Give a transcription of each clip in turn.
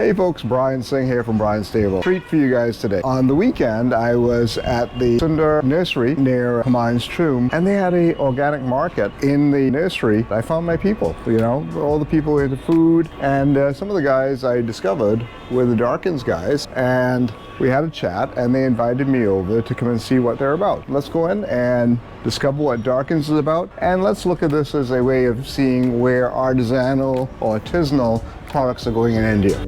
Hey folks, Brian Singh here from Brian's Table. Treat for you guys today. On the weekend, I was at the Sunder Nursery near Humayun's tomb, and they had an organic market in the nursery. I found my people, all the people into food, and some of the guys I discovered were the Darkins guys, and we had a chat, and they invited me over to come and see what they're about. Let's go in and discover what Darkins is about, and let's look at this as a way of seeing where artisanal or artisanal products are going in India.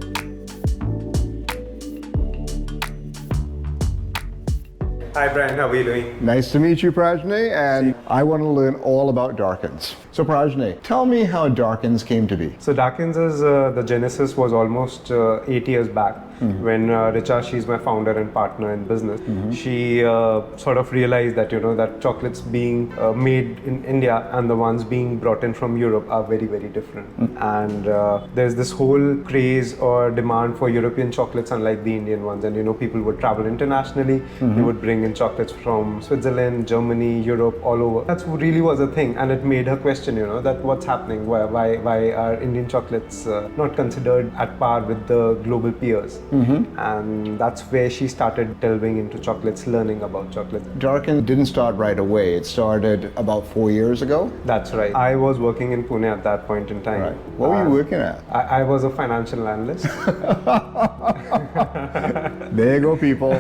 Hi Brian, how are you doing? Nice to meet you, Prajne, and I want to learn all about Darkins. So Prajne, tell me how Darkins came to be. So Darkins is, the genesis was almost 8 years back when Richa, she's my founder and partner in business. She sort of realized that, that chocolates being made in India and the ones being brought in from Europe are very, very different. And there's this whole craze or demand for European chocolates unlike the Indian ones. And, people would travel internationally, they would bring in chocolates from Switzerland, Germany, Europe, all over. That really was a thing, and it made her question, that what's happening, why are Indian chocolates not considered at par with the global peers? And that's where she started delving into chocolates, learning about chocolates. Darkins didn't start right away. It started about 4 years ago? That's right. I was working in Pune at that point in time. Right. What were you working at? I was a financial analyst. There you go, people.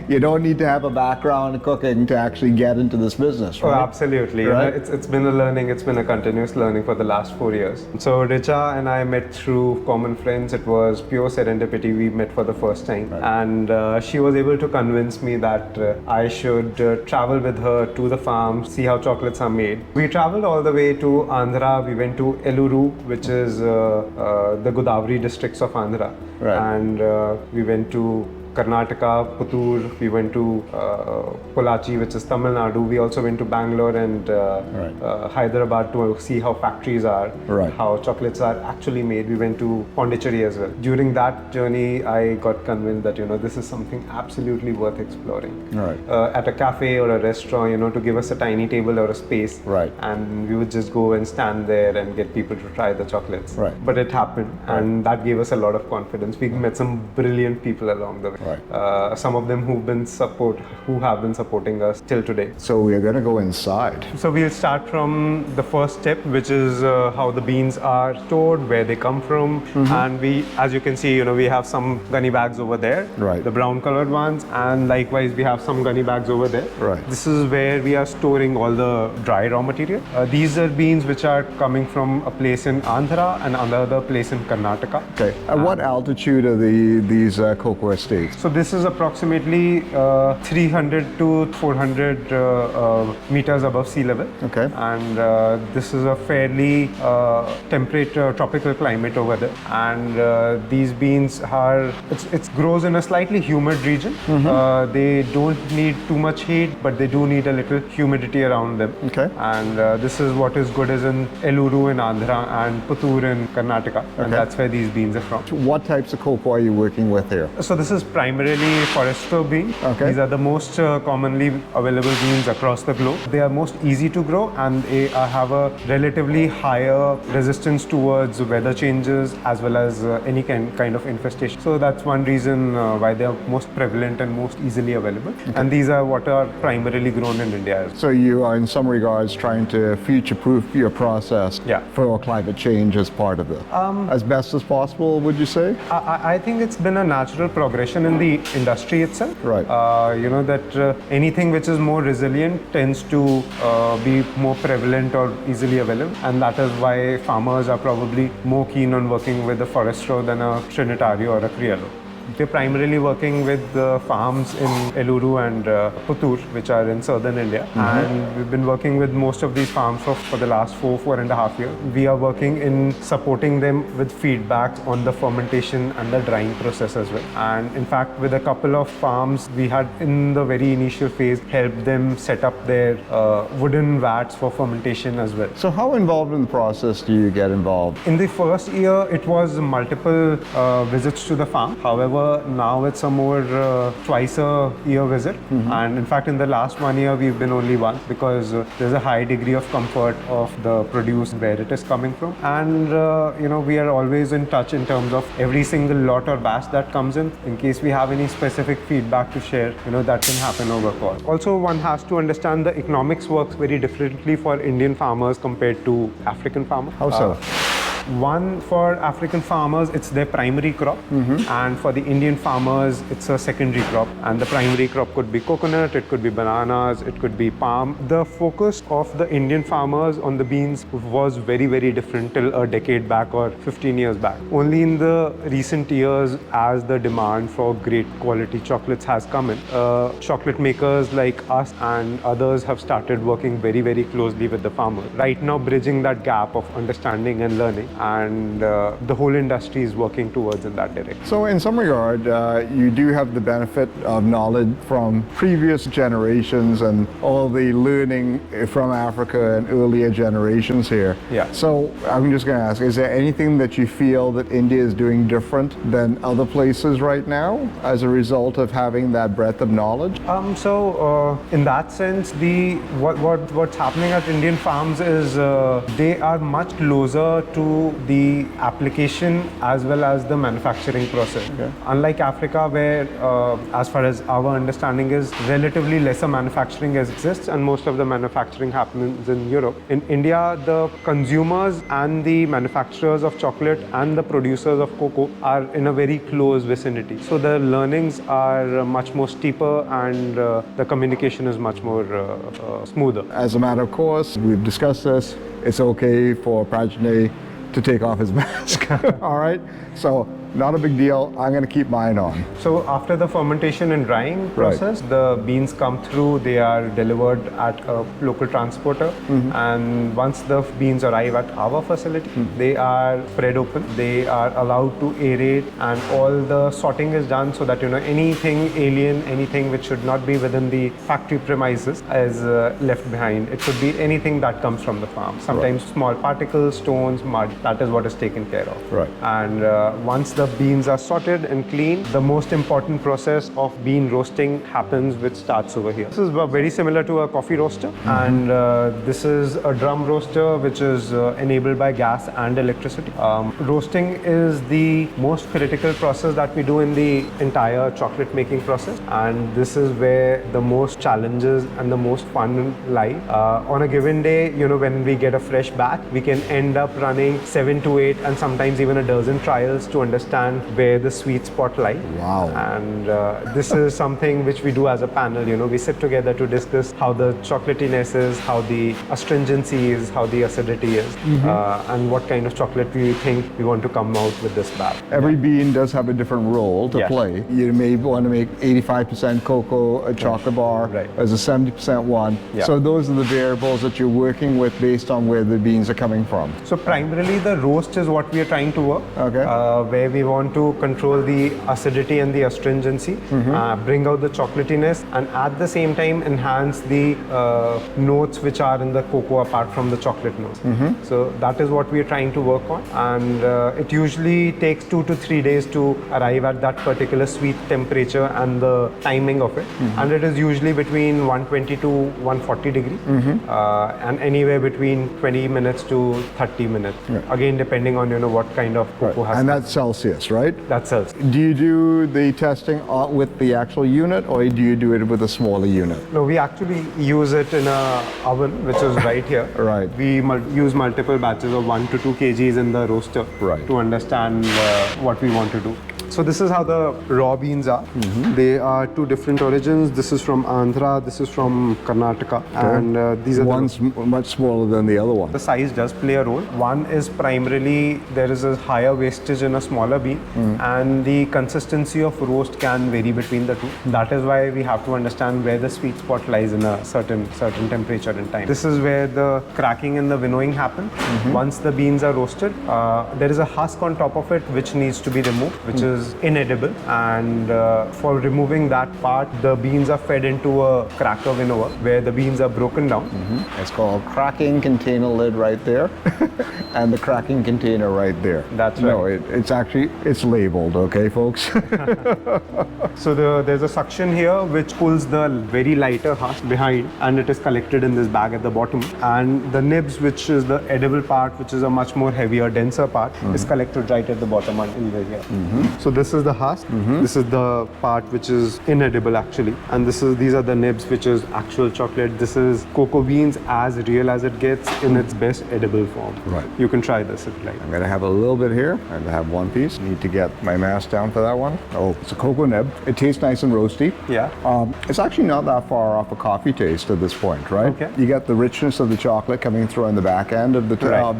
You don't need to have a background in cooking to actually get into this business, right? Oh, absolutely. Right? It's been a learning, it's been a continuous learning for the last 4 years. So Richa and I met through common friends. It was pure serendipity. We met for the first time. Right. And she was able to convince me that I should travel with her to the farm, see how chocolates are made. We traveled all the way to Andhra. We went to Eluru, which is the Godavari districts of Andhra. Right. And we went to Karnataka, Puttur, we went to Pollachi, which is Tamil Nadu. We also went to Bangalore and Hyderabad to see how factories are, how chocolates are actually made. We went to Pondicherry as well. During that journey, I got convinced that, this is something absolutely worth exploring. Right. At a cafe or a restaurant, to give us a tiny table or a space. Right. And we would just go and stand there and get people to try the chocolates. Right. But it happened, and that gave us a lot of confidence. We met some brilliant people along the way. Right. Some of them who have been supporting us till today. So we're going to go inside. So we'll start from the first step, which is how the beans are stored, where they come from, and we, as you can see, we have some gunny bags over there, the brown colored ones, and likewise we have some gunny bags over there. Right. This is where we are storing all the dry raw material. These are beans which are coming from a place in Andhra and another place in Karnataka. Okay. At what altitude are these cocoa estates? So this is approximately 300 to 400 meters above sea level. Okay. And this is a fairly temperate tropical climate over there. And these beans it grows in a slightly humid region. They don't need too much heat, but they do need a little humidity around them. Okay. And this is what is good is in Eluru in Andhra and Puttur in Karnataka. Okay. And that's where these beans are from. What types of cocoa are you working with here? So this is primarily Forestro bean. Okay. These are the most commonly available beans across the globe. They are most easy to grow, and they have a relatively higher resistance towards weather changes as well as any kind of infestation. So that's one reason why they are most prevalent and most easily available. Okay. And these are what are primarily grown in India. So you are in some regards trying to future-proof your process for climate change as part of it. As best as possible, would you say? I think it's been a natural progression in the industry itself. Right. That anything which is more resilient tends to be more prevalent or easily available, and that is why farmers are probably more keen on working with a Forestro than a Trinitario or a Criollo. We're primarily working with farms in Eluru and Puttur, which are in southern India. And we've been working with most of these farms for the last 4.5 years. We are working in supporting them with feedback on the fermentation and the drying process as well. And in fact, with a couple of farms, we had in the very initial phase helped them set up their wooden vats for fermentation as well. So how involved in the process do you get involved? In the first year, it was multiple visits to the farm. However, However, now it's a more twice a year visit. And in fact, in the last 1 year, we've been only once because there's a high degree of comfort of the produce where it is coming from. And, we are always in touch in terms of every single lot or batch that comes in case we have any specific feedback to share, that can happen over call. Also, one has to understand the economics works very differently for Indian farmers compared to African farmers. How so? One, for African farmers, it's their primary crop, and for the Indian farmers, it's a secondary crop. And the primary crop could be coconut, it could be bananas, it could be palm. The focus of the Indian farmers on the beans was very, very different till a decade back or 15 years back. Only in the recent years, as the demand for great quality chocolates has come in, chocolate makers like us and others have started working very, very closely with the farmers. Right now, bridging that gap of understanding and learning. And the whole industry is working towards in that direction. So in some regard, you do have the benefit of knowledge from previous generations and all the learning from Africa and earlier generations here. Yeah. So I'm just going to ask, is there anything that you feel that India is doing different than other places right now as a result of having that breadth of knowledge? In that sense, what's happening at Indian farms is they are much closer to the application as well as the manufacturing process. Okay. Unlike Africa, where as far as our understanding is, relatively lesser manufacturing exists and most of the manufacturing happens in Europe. In India, the consumers and the manufacturers of chocolate and the producers of cocoa are in a very close vicinity. So the learnings are much more steeper and the communication is much more smoother. As a matter of course, we've discussed this. It's okay for Prajne to take off his mask. All right, so not a big deal. I'm going to keep mine on. So after the fermentation and drying process, the beans come through, they are delivered at a local transporter, and once the beans arrive at our facility, they are spread open, they are allowed to aerate, and all the sorting is done so that anything alien, anything which should not be within the factory premises is left behind. It could be anything that comes from the farm. Sometimes small particles, stones, mud, that is what is taken care of. Right. And once the beans are sorted and cleaned, the most important process of bean roasting happens, which starts over here. This is very similar to a coffee roaster, and this is a drum roaster which is enabled by gas and electricity. Roasting is the most critical process that we do in the entire chocolate making process, and this is where the most challenges and the most fun lie. On a given day, when we get a fresh batch, we can end up running 7 to 8 and sometimes even a dozen trials to understand where the sweet spot lies. Wow. And this is something which we do as a panel. We sit together to discuss how the chocolatiness is, how the astringency is, how the acidity is, and what kind of chocolate we think we want to come out with this batch. Every bean does have a different role to play. You may want to make 85% cocoa, a chocolate bar, as a 70% one. So those are the variables that you're working with based on where the beans are coming from. So primarily the roast is what we are trying to work, where we want to control the acidity and the astringency, bring out the chocolatiness, and at the same time enhance the notes which are in the cocoa apart from the chocolate notes. So that is what we are trying to work on, and it usually takes 2 to 3 days to arrive at that particular sweet temperature and the timing of it, and it is usually between 120 to 140 degrees, and anywhere between 20 minutes to 30 minutes, again depending on what kind of cocoa has. And that's Celsius, right? That's Celsius. Do you do the testing with the actual unit, or do you do it with a smaller unit? No, we actually use it in a oven which is right here. Right. We use multiple batches of 1 to 2 kgs in the roaster to understand what we want to do. So this is how the raw beans are. They are 2 different origins. This is from Andhra, this is from Karnataka, and these are one's much smaller than the other one. The size does play a role. One is primarily there is a higher wastage in a smaller bean, and the consistency of roast can vary between the two. That is why we have to understand where the sweet spot lies in a certain temperature and time. This is where the cracking and the winnowing happen. Once the beans are roasted, there is a husk on top of it which needs to be removed, which is is inedible, and for removing that part, the beans are fed into a cracker winnower where the beans are broken down. It's called cracking container lid right there, and the cracking container right there. That's right. No, it's labeled, okay, folks? So there's a suction here which pulls the very lighter husk behind, and it is collected in this bag at the bottom. And the nibs, which is the edible part, which is a much more heavier, denser part, is collected right at the bottom under here. So this is the husk. This is the part which is inedible actually, and these are the nibs, which is actual chocolate. This is cocoa beans as real as it gets in its best edible form. Right. You can try this if you like. I'm gonna have a little bit here. I'm gonna have one piece. Need to get my mask down for that one. Oh, it's a cocoa nib. It tastes nice and roasty. Yeah. It's actually not that far off a coffee taste at this point, right? Okay. You get the richness of the chocolate coming through on the back end of the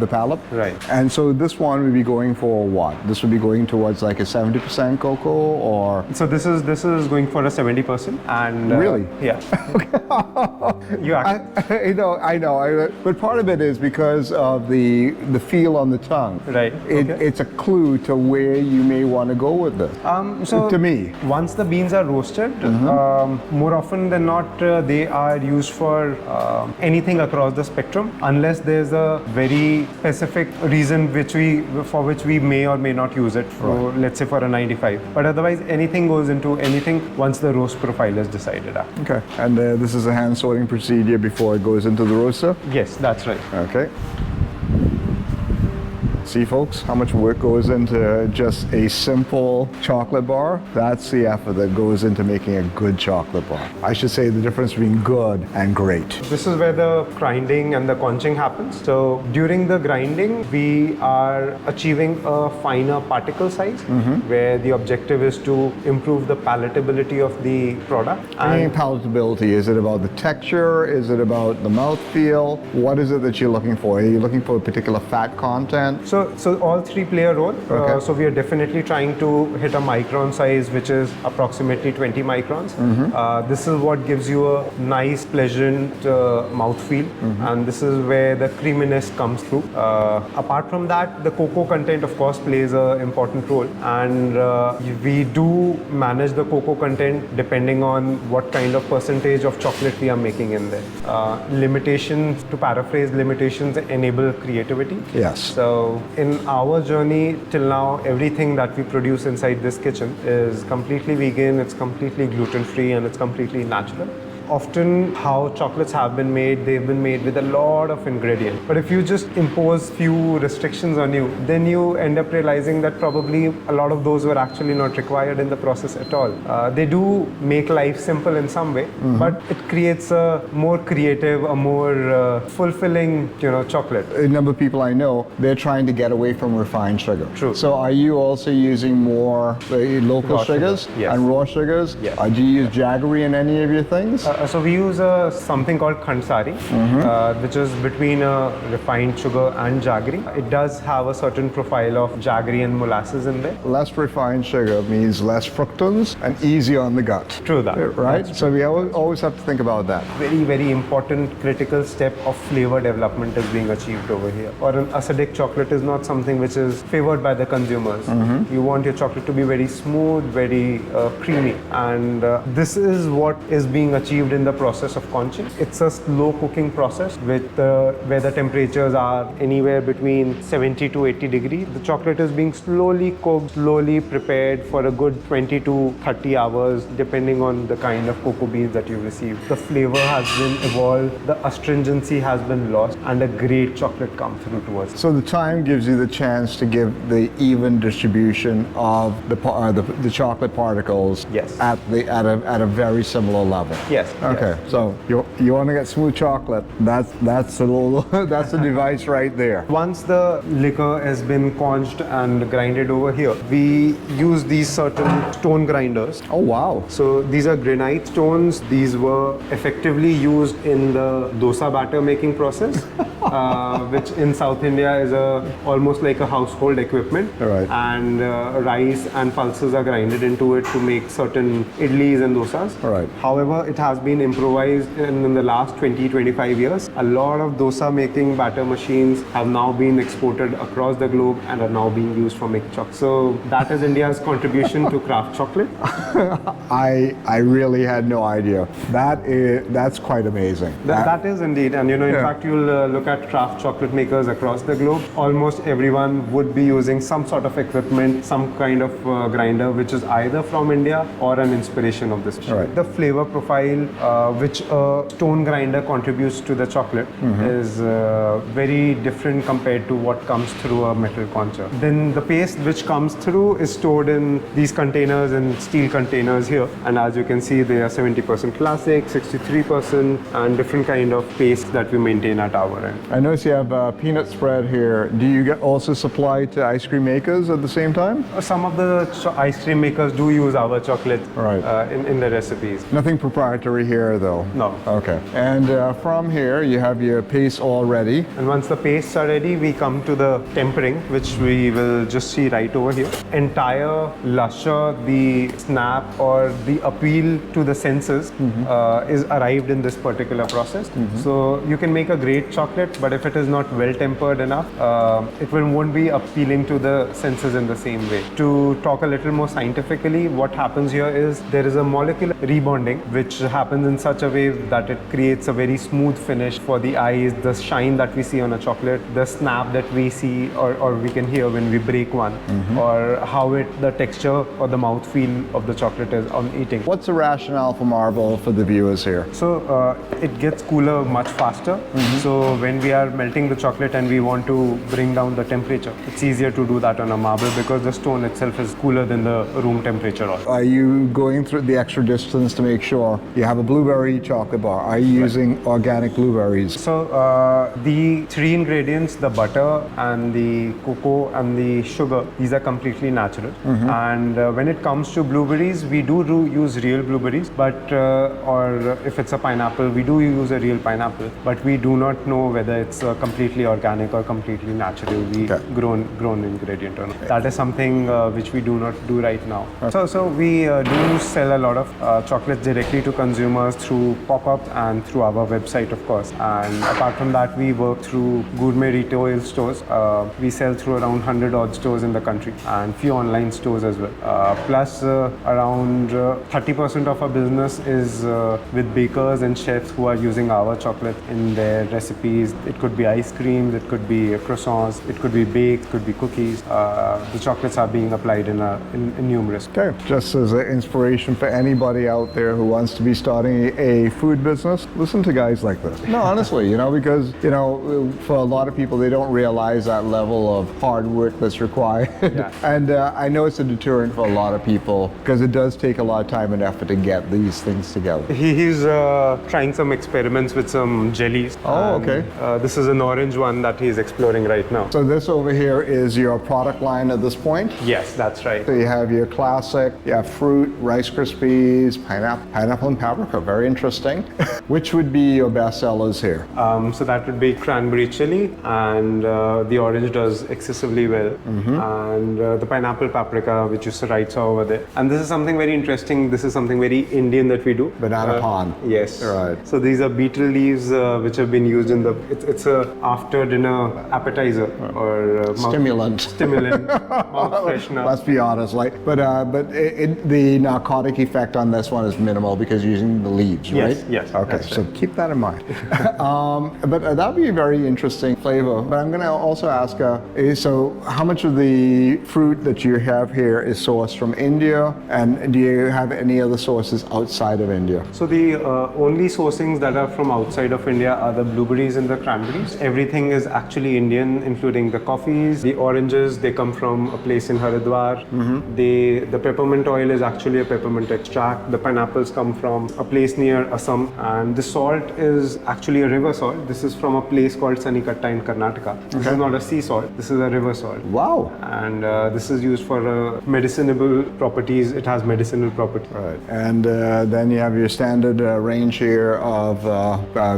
palate. Right. And so this one would be going for what? This would be going towards like a 70% cocoa, or? So this is going for a 70%, and Really? Yeah. You actually, I know. But part of it is because of the feel on the tongue. Right. It's a clue to where you may want to go with this. So to me. once the beans are roasted, more often than not, they are used for anything across the spectrum, unless there's a very specific reason for which we may or may not use it. For, let's say, for a 95. But otherwise, anything goes into anything once the roast profile is decided. Okay. And this is a hand sorting procedure before it goes into the roaster? Yes, that's right. Okay. See, folks, how much work goes into just a simple chocolate bar? That's the effort that goes into making a good chocolate bar. I should say the difference between good and great. This is where the grinding and the conching happens. So during the grinding, we are achieving a finer particle size, where the objective is to improve the palatability of the product. And palatability, is it about the texture? Is it about the mouthfeel? What is it that you're looking for? Are you looking for a particular fat content? So all three play a role. Okay. So we are definitely trying to hit a micron size, which is approximately 20 microns. This is what gives you a nice, pleasant mouthfeel, and this is where the creaminess comes through. Apart from that, the cocoa content, of course, plays an important role, and we do manage the cocoa content depending on what kind of percentage of chocolate we are making in there. Limitations, to paraphrase, limitations enable creativity. Yes. So in our journey till now, everything that we produce inside this kitchen is completely vegan, it's completely gluten-free, and it's completely natural. Often how chocolates have been made, they've been made with a lot of ingredients. But if you just impose few restrictions on you, then you end up realizing that probably a lot of those were actually not required in the process at all. They do make life simple in some way, but it creates a more creative, a more fulfilling, chocolate. A number of people I know, they're trying to get away from refined sugar. True. So are you also using more local Raw sugars sugar, yes. and raw sugars? Yes. Do you use jaggery in any of your things? So we use something called khansari, which is between refined sugar and jaggery. It does have a certain profile of jaggery and molasses in there. Less refined sugar means less fructose and easy on the gut. True that. Right? So we always have to think about that. Very, very important critical step of flavor development is being achieved over here. Or an acidic chocolate is not something which is favored by the consumers. You want your chocolate to be very smooth, very creamy, and this is what is being achieved in the process of conching. It's a slow cooking process where the temperatures are anywhere between 70 to 80 degrees. The chocolate is being slowly cooked, slowly prepared for a good 20 to 30 hours, depending on the kind of cocoa beans that you receive. The flavor has been evolved, the astringency has been lost, and a great chocolate comes through to us. So the time gives you the chance to give the even distribution of the chocolate particles. Yes. at a very similar level. Yes. Okay, yes. so you want to get smooth chocolate. That's a little that's a device right there. Once the liquor has been conched and grinded over here, we use these certain stone grinders. Oh wow! So these are granite stones. These were effectively used in the dosa batter making process, which in South India is almost like a household equipment. Right. And rice and pulses are grinded into it to make certain idlis and dosas. Right. However, it has been improvised in the last 20-25 years. A lot of dosa making batter machines have now been exported across the globe and are now being used for making chocolate. So that is India's contribution to craft chocolate. I really had no idea. That's quite amazing. That is indeed, and in Yeah. fact, you'll look at craft chocolate makers across the globe. Almost everyone would be using some sort of equipment, some kind of grinder, which is either from India or an inspiration of this. Right. The flavor profile which a stone grinder contributes to the chocolate is very different compared to what comes through a metal concher. Then the paste which comes through is stored in these containers, in steel containers here, and as you can see, they are 70% classic, 63%, and different kind of paste that we maintain at our end. I notice you have peanut spread here. Do you also supply to ice cream makers at the same time? Some of the ice cream makers do use our chocolate Right. in the recipes. Nothing proprietary here, though. No. Okay. And from here, you have your paste all ready. And once the pastes are ready, we come to the tempering, which we will just see right over here. Entire lusher, the snap or the appeal to the senses is arrived in this particular process. So you can make a great chocolate, but if it is not well tempered enough, it won't be appealing to the senses in the same way. To talk a little more scientifically, what happens here is there is a molecular rebonding which happens in such a way that it creates a very smooth finish for the eyes, the shine that we see on a chocolate, the snap that we see or we can hear when we break one, or how the texture or the mouthfeel of the chocolate is on eating. What's the rationale for marble for the viewers here? So it gets cooler much faster. So when we are melting the chocolate and we want to bring down the temperature, it's easier to do that on a marble because the stone itself is cooler than the room temperature also. Are you going through the extra distance to make sure you have a blueberry chocolate bar? Are you using organic blueberries? So the three ingredients, the butter and the cocoa and the sugar, these are completely natural. And when it comes to blueberries, we do use real blueberries, but or if it's a pineapple, we do use a real pineapple, but we do not know whether it's completely organic or completely naturally grown ingredient or not. That is something which we do not do right now. So we do sell a lot of chocolates directly to consumers through pop-up and through our website, of course. And apart from that, we work through gourmet retail stores. We sell through around 100 odd stores in the country and few online stores as well. Plus around 30% of our business is with bakers and chefs who are using our chocolate in their recipes. It could be ice creams, it could be croissants, it could be baked, it could be cookies. The chocolates are being applied in numerous. Okay, just as an inspiration for anybody out there who wants to be starting a food business, listen to guys like this. No, honestly, because, for a lot of people, they don't realize that level of hard work that's required. Yeah. And I know it's a deterrent for a lot of people because it does take a lot of time and effort to get these things together. He's trying some experiments with some jellies. Oh, okay. This is an orange one that he's exploring right now. So this over here is your product line at this point? Yes, that's right. So you have your classic, you have fruit, Rice Krispies, pineapple and paprika, very interesting. Which would be your best sellers here? So that would be cranberry chili, and the orange does excessively well, and the pineapple paprika, which is right over there. And this is something very interesting. This is something very Indian that we do. Banana pan. Yes. Right. So these are beetle leaves which have been used in it's a after dinner appetizer or Stimulant. mouth freshener. Let's be honest, but the narcotic effect on this one is minimal because you're using the leaves, Yes, right? yes, Okay, that's so right. keep that in mind. But that'd be a very interesting flavor. But I'm going to also ask, so how much of the fruit that you have here is sourced from India, and do you have any other sources outside of India? So the only sourcings that are from outside of India are the blueberries and the cranberries. Everything is actually Indian, including the coffees, the oranges. They come from a place in Haridwar. The peppermint oil is actually a peppermint extract. The pineapples come from a place near Assam, and the salt is actually a river salt. This is from a place called Sanikatta in Karnataka. This is not a sea salt. This is a river salt. Wow. And this is used for medicinal properties. It has medicinal properties. Right. And then you have your standard range here of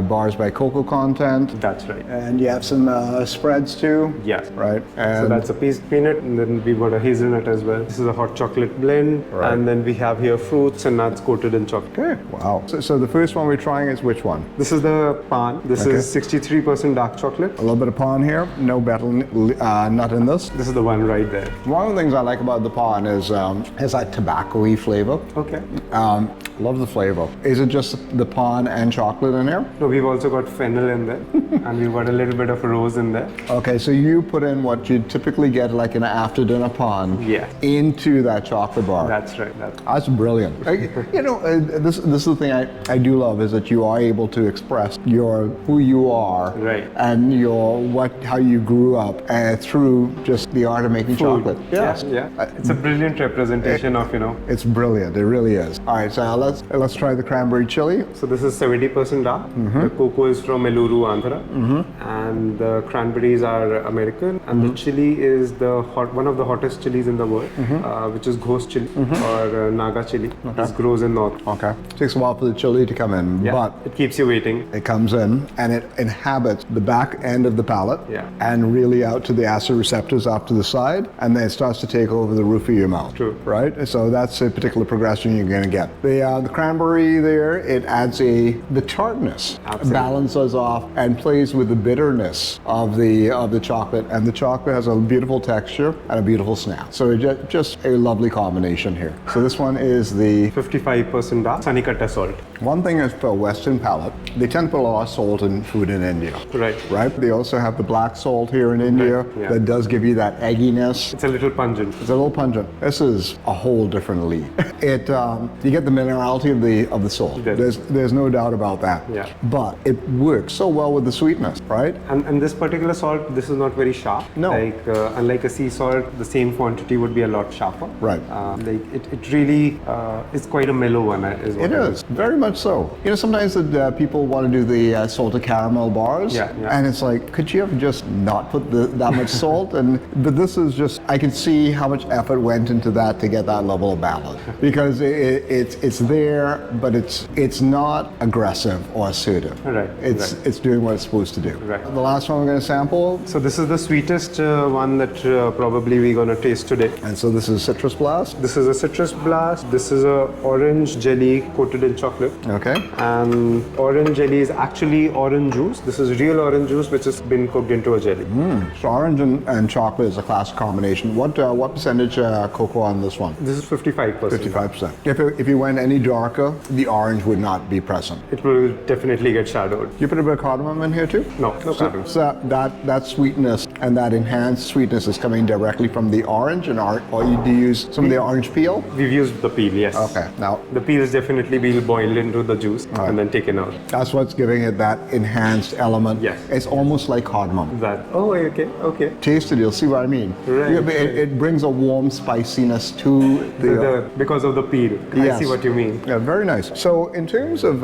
bars by cocoa content. That's right. And you have some spreads too. Yes. Right. And So that's a peanut, and then we've got a hazelnut as well. This is a hot chocolate blend, Right. and then we have here fruits and nuts coated in chocolate. okay. Wow. So the first one we're trying is which one? This is the pan. This is 63% dark chocolate. A little bit of pan here. No betel nut in this. This is the one right there. One of the things I like about the pan is that tobacco-y flavor. Okay. Love the flavor. Is it just the pan and chocolate in here? No, we've also got fennel in there, and we've got a little bit of rose in there. Okay, so you put in what you typically get like an after-dinner pan into that chocolate bar. That's right. That's brilliant. This is the thing I do love is that you are able to express who you are, right, and how you grew up through just the art of making chocolate. Yes. Yeah. It's a brilliant representation of. It's brilliant. It really is. All right, so let's try the cranberry chili. So this is 70% dark. The cocoa is from Eluru, Andhra, and the cranberries are American, and the chili is one of the hottest chilies in the world, which is ghost chili or Naga chili. This grows in north. Okay. Takes a while for the chili to come in, but it keeps you waiting. It comes in and it inhabits the back end of the palate and really out to the acid receptors off to the side, and then it starts to take over the roof of your mouth. True. Right? So that's a particular progression you're going to get. The cranberry there, it adds the tartness, balances off and plays with the bitterness of the chocolate, and the chocolate has a beautiful texture and a beautiful snap. So just a lovely combination here. So this one is the 55% dark Sanikatta salt. One thing is for Western palate, they tend to put a lot of salt in food in India. Right? They also have the black salt here in India that does give you that egginess. It's a little pungent. This is a whole different lead. You get the minerality of the salt. There's no doubt about that. Yeah. But it works so well with the sweetness, right? And this particular salt, this is not very sharp. No. Unlike a sea salt, the same quantity would be a lot sharper. Right. It really is quite a mellow one. It is very much so. Sometimes people want to do the salted caramel bars, and it's like, could you have just not put that much salt? But this is just, I can see how much effort went into that to get that level of balance, because it's there, but it's not aggressive or assertive. Right. It's doing what it's supposed to do. Right. The last one we're going to sample. So this is the sweetest one that probably we're going to taste today. And so this is Citrus Blast. This is a Citrus Blast. This is a orange jelly coated in chocolate. Okay. And orange jelly is actually orange juice. This is real orange juice which has been cooked into a jelly. So orange and chocolate is a classic combination. What percentage cocoa on this one? This is 55%. 55%. If you went any darker, the orange would not be present. It will definitely get shadowed. You put a bit of cardamom in here too? No cardamom. So that sweetness and that enhanced sweetness is coming directly from the orange, or do you use some of the orange peel? We've used the peel, yes. Okay. Now the peel is definitely being boiled into the juice and then taken out. That's what's giving it that enhanced element. Yes. It's almost like cardamom. Okay. Taste it, you'll see what I mean. Right. It brings a warm spiciness to the because of the peel. I see what you mean. Yeah, very nice. So in terms of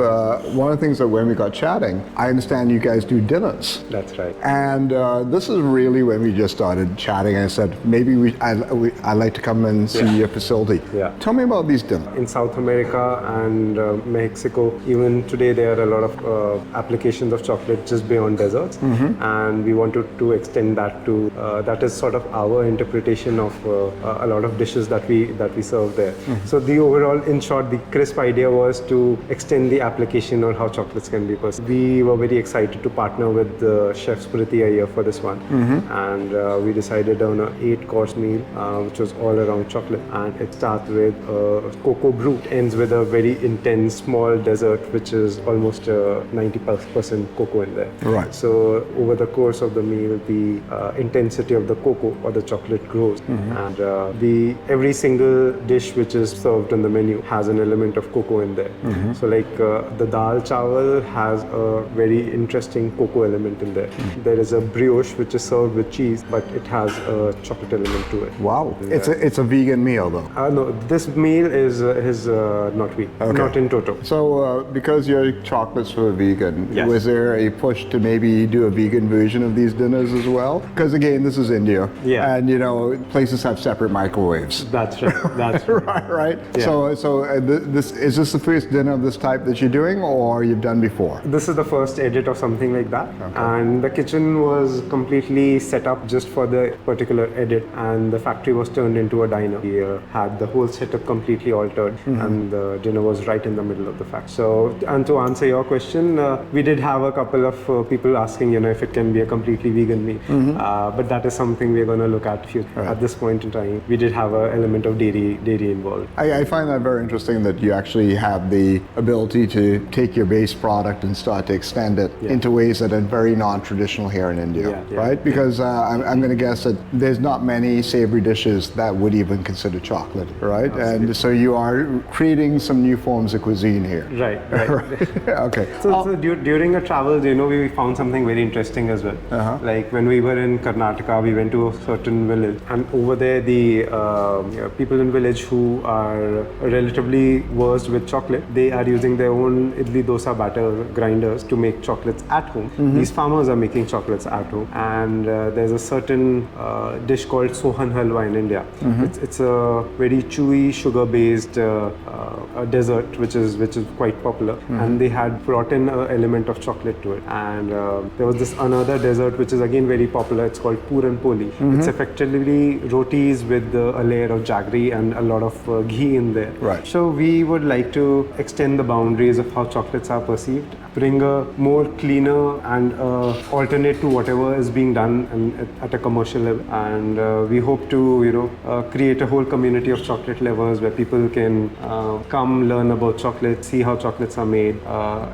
one of the things that when we got chatting, I understand you guys do dinners. That's right. And this is really when we just started chatting, and I said maybe I'd like to come and see your facility. Yeah. Tell me about these dinners. In South America and Mexico, even today there are a lot of applications of chocolate just beyond desserts, and we wanted to extend that to that is sort of our interpretation of a lot of dishes that we serve there. So the overall, in short, the crisp idea was to extend the application on how chocolates can be perceived. We were very excited to partner with Chef Smriti Iyer for this one, and we decided on an 8-course meal, which was all around chocolate, and it starts with cocoa brew. It ends with a very intense small dessert, which is almost 90% cocoa in there. Right. So over the course of the meal, the intensity of the cocoa or the chocolate grows, and every single dish which is served on the menu has an element of cocoa in there. So like the dal chawal has a very interesting cocoa element in there. There is a brioche which is served with cheese, but it has a chocolate element to it. Wow. It's a vegan meal though. No, this meal is not vegan, not in toto. So because your chocolates were vegan, Yes. was there a push to maybe do a vegan version of these dinners as well? Because again, this is India, and places have separate microwaves. That's right. That's right. right. Yeah. So this is this the first dinner of this type that you're doing, or you've done before? This is the first edit of something like that, and the kitchen was completely completely set up just for the particular edit, and the factory was turned into a diner. We had the whole setup completely altered, and the dinner was right in the middle of the factory. So, and to answer your question, we did have a couple of people asking, if it can be a completely vegan meal, but that is something we're going to look at at this point in time. We did have an element of dairy involved. I find that very interesting that you actually have the ability to take your base product and start to extend it into ways that are very non-traditional here in India, right? Because I'm going to guess that there's not many savory dishes that would even consider chocolate, right? Absolutely. And so you are creating some new forms of cuisine here. Right. Okay. So during a travel, we found something very interesting as well. Like when we were in Karnataka, we went to a certain village, and over there the people in village who are relatively versed with chocolate, they are using their own idli dosa batter grinders to make chocolates at home. These farmers are making chocolates at home, and there's a certain dish called sohan halwa in India. It's a very chewy, sugar-based dessert, which is quite popular, and they had brought in an element of chocolate to it. And there was this another dessert which is again very popular. It's called puran poli. It's effectively rotis with a layer of jaggery and a lot of ghee in there. Right. So we would like to extend the boundaries of how chocolates are perceived, bring a more cleaner and alternate to whatever is being done at a commercial level. And we hope to create a whole community of chocolate lovers where people can come learn about chocolate, see how chocolates are made,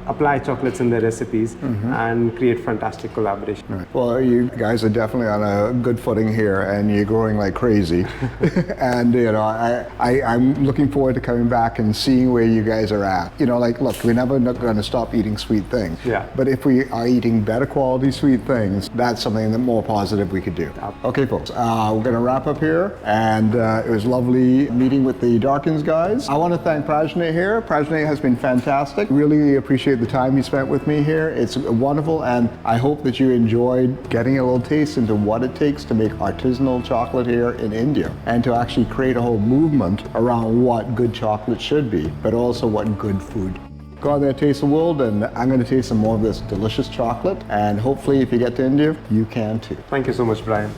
apply chocolates in their recipes, and create fantastic collaboration. Right. Well, you guys are definitely on a good footing here, and you're growing like crazy. And I'm looking forward to coming back and seeing where you guys are at. Look, we're never not going to stop eating sweet things. Yeah. But if we are eating better quality sweet things, that's something that more positive we could do. Okay, folks, we're going to wrap up here, and it was lovely meeting with the Darkins guys. I want to thank Prajna here. Prajna has been fantastic. Really appreciate the time you spent with me here. It's wonderful, and I hope that you enjoyed getting a little taste into what it takes to make artisanal chocolate here in India, and to actually create a whole movement around what good chocolate should be, but also what good food. Go out there, taste the world, and I'm going to taste some more of this delicious chocolate, and hopefully if you get to India, you can too. Thank you so much, Brian.